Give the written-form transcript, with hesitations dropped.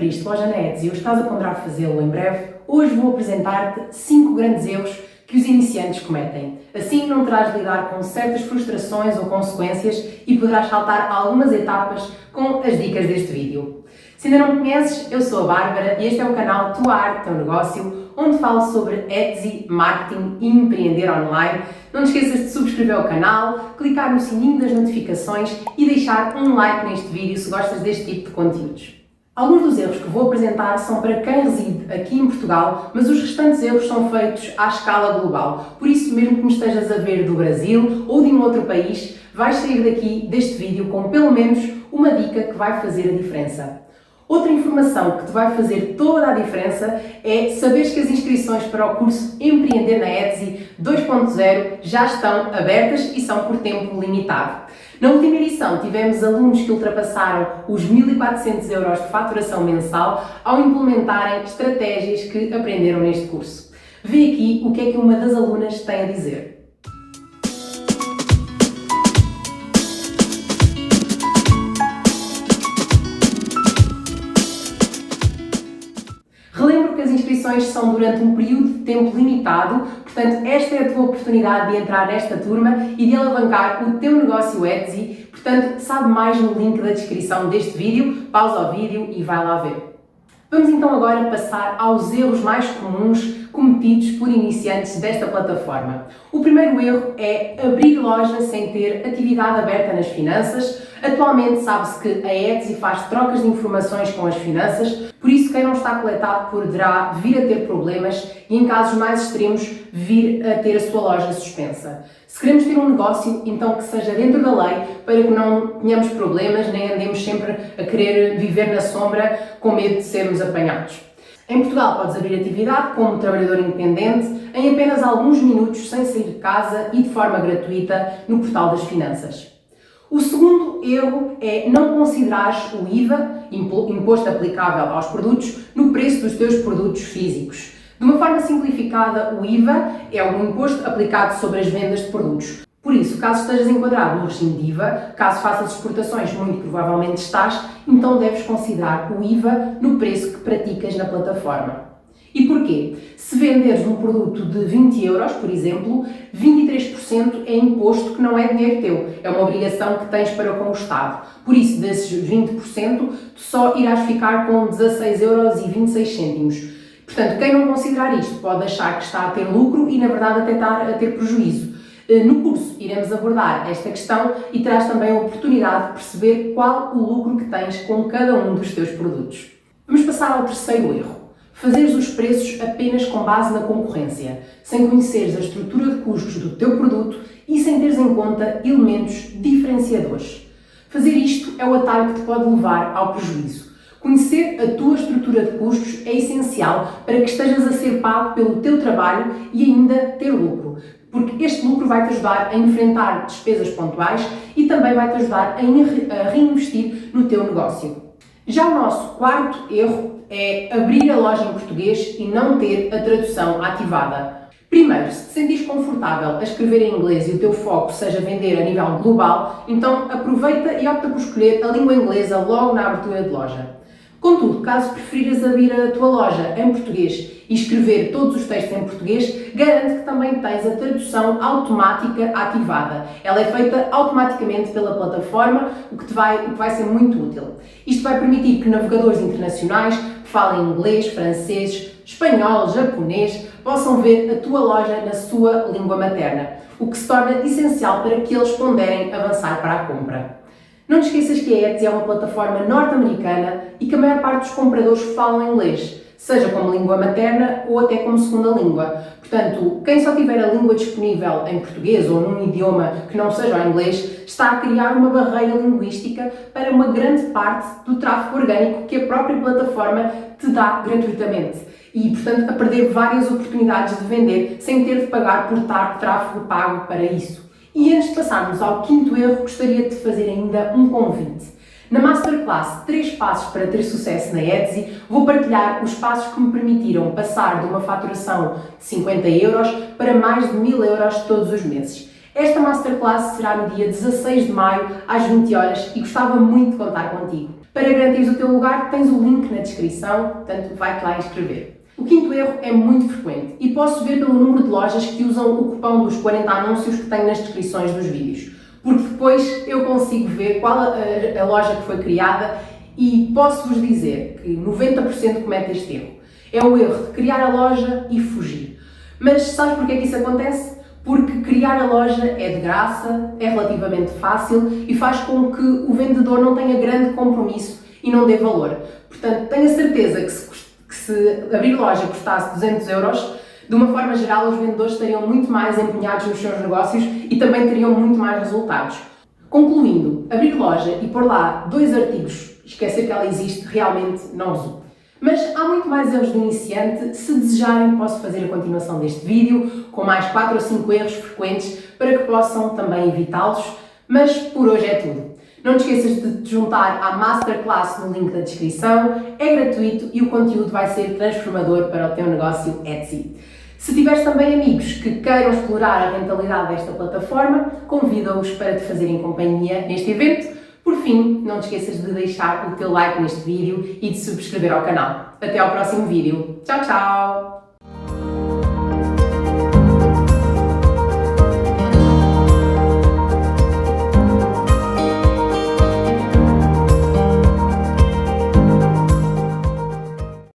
abriste loja na Etsy ou estás a ponderar fazê-lo em breve, hoje vou apresentar-te 5 grandes erros que os iniciantes cometem. Assim não terás de lidar com certas frustrações ou consequências e poderás saltar algumas etapas com as dicas deste vídeo. Se ainda não me conheces, eu sou a Bárbara e este é o canal Tua Arte, Teu Negócio, onde falo sobre Etsy, marketing e empreender online. Não te esqueças de subscrever o canal, clicar no sininho das notificações e deixar um like neste vídeo se gostas deste tipo de conteúdos. Alguns dos erros que vou apresentar são para quem reside aqui em Portugal, mas os restantes erros são feitos à escala global. Por isso, mesmo que me estejas a ver do Brasil ou de um outro país, vais sair daqui deste vídeo com pelo menos uma dica que vai fazer a diferença. Outra informação que te vai fazer toda a diferença é saberes que as inscrições para o curso Empreender na Etsy 2.0 já estão abertas e são por tempo limitado. Na última edição tivemos alunos que ultrapassaram os 1.400 € de faturação mensal ao implementarem estratégias que aprenderam neste curso. Vê aqui o que é que uma das alunas tem a dizer. Relembro que as inscrições são durante um período de tempo limitado, portanto esta é a tua oportunidade de entrar nesta turma e de alavancar o teu negócio Etsy. Portanto, sabe mais no link da descrição deste vídeo, pausa o vídeo e vai lá ver. Vamos então agora passar aos erros mais comuns cometidos por iniciantes desta plataforma. O primeiro erro é abrir loja sem ter atividade aberta nas finanças. Atualmente sabe-se que a Etsy faz trocas de informações com as finanças, por isso quem não está coletado poderá vir a ter problemas e em casos mais extremos vir a ter a sua loja suspensa. Se queremos ter um negócio, então que seja dentro da lei para que não tenhamos problemas nem andemos sempre a querer viver na sombra com medo de sermos apanhados. Em Portugal podes abrir atividade como trabalhador independente em apenas alguns minutos sem sair de casa e de forma gratuita no portal das finanças. O segundo erro é não considerares o IVA, imposto aplicável aos produtos, no preço dos teus produtos físicos. De uma forma simplificada, o IVA é um imposto aplicado sobre as vendas de produtos. Por isso, caso estejas enquadrado no regime de IVA, caso faças exportações, muito provavelmente estás, então deves considerar o IVA no preço que praticas na plataforma. E porquê? Se venderes um produto de 20 €, por exemplo, 23% é imposto que não é dinheiro teu, é uma obrigação que tens para com o Estado. Por isso, desses 20%, tu só irás ficar com 16,26 €. Portanto, quem não considerar isto pode achar que está a ter lucro e, na verdade, até está a ter prejuízo. No curso iremos abordar esta questão e terás também a oportunidade de perceber qual o lucro que tens com cada um dos teus produtos. Vamos passar ao terceiro erro. Fazeres os preços apenas com base na concorrência, sem conheceres a estrutura de custos do teu produto e sem teres em conta elementos diferenciadores. Fazer isto é o atalho que te pode levar ao prejuízo. Conhecer a tua estrutura de custos é essencial para que estejas a ser pago pelo teu trabalho e ainda ter lucro, porque este lucro vai-te ajudar a enfrentar despesas pontuais e também vai-te ajudar a reinvestir no teu negócio. Já o nosso quarto erro é abrir a loja em português e não ter a tradução ativada. Primeiro, se te sentires confortável a escrever em inglês e o teu foco seja vender a nível global, então aproveita e opta por escolher a língua inglesa logo na abertura de loja. Contudo, caso preferiras abrir a tua loja em português e escrever todos os textos em português, garante que também tens a tradução automática ativada. Ela é feita automaticamente pela plataforma, o que vai ser muito útil. Isto vai permitir que navegadores internacionais que falem inglês, francês, espanhol, japonês, possam ver a tua loja na sua língua materna, o que se torna essencial para que eles ponderem avançar para a compra. Não te esqueças que a Etsy é uma plataforma norte-americana e que a maior parte dos compradores falam inglês, seja como língua materna ou até como segunda língua. Portanto, quem só tiver a língua disponível em português ou num idioma que não seja o inglês, está a criar uma barreira linguística para uma grande parte do tráfego orgânico que a própria plataforma te dá gratuitamente. E, portanto, a perder várias oportunidades de vender sem ter de pagar por tráfego pago para isso. E antes de passarmos ao quinto erro, gostaria de te fazer ainda um convite. Na Masterclass 3 passos para ter sucesso na Etsy, vou partilhar os passos que me permitiram passar de uma faturação de 50 € para mais de 1.000 € todos os meses. Esta Masterclass será no dia 16 de maio, às 20 horas, e gostava muito de contar contigo. Para garantir o teu lugar, tens o link na descrição, portanto vai-te lá inscrever. O quinto erro é muito frequente e posso ver pelo número de lojas que usam o cupom dos 40 anúncios que tenho nas descrições dos vídeos, porque depois eu consigo ver qual a loja que foi criada e posso-vos dizer que 90% comete este erro. É o erro de criar a loja e fugir. Mas sabes porque é que isso acontece? Porque criar a loja é de graça, é relativamente fácil e faz com que o vendedor não tenha grande compromisso e não dê valor. Portanto, tenho a certeza que se abrir loja custasse 200 euros, de uma forma geral os vendedores estariam muito mais empenhados nos seus negócios e também teriam muito mais resultados. Concluindo, abrir loja e pôr lá 2 artigos, esquecer que ela existe, realmente não resulta. Mas há muito mais erros de iniciante. Se desejarem, posso fazer a continuação deste vídeo com mais 4 ou 5 erros frequentes para que possam também evitá-los. Mas por hoje é tudo. Não te esqueças de te juntar à Masterclass no link da descrição. É gratuito e o conteúdo vai ser transformador para o teu negócio Etsy. Se tiveres também amigos que queiram explorar a rentabilidade desta plataforma, convido-os para te fazerem companhia neste evento. Por fim, não te esqueças de deixar o teu like neste vídeo e de subscrever ao canal. Até ao próximo vídeo. Tchau, tchau!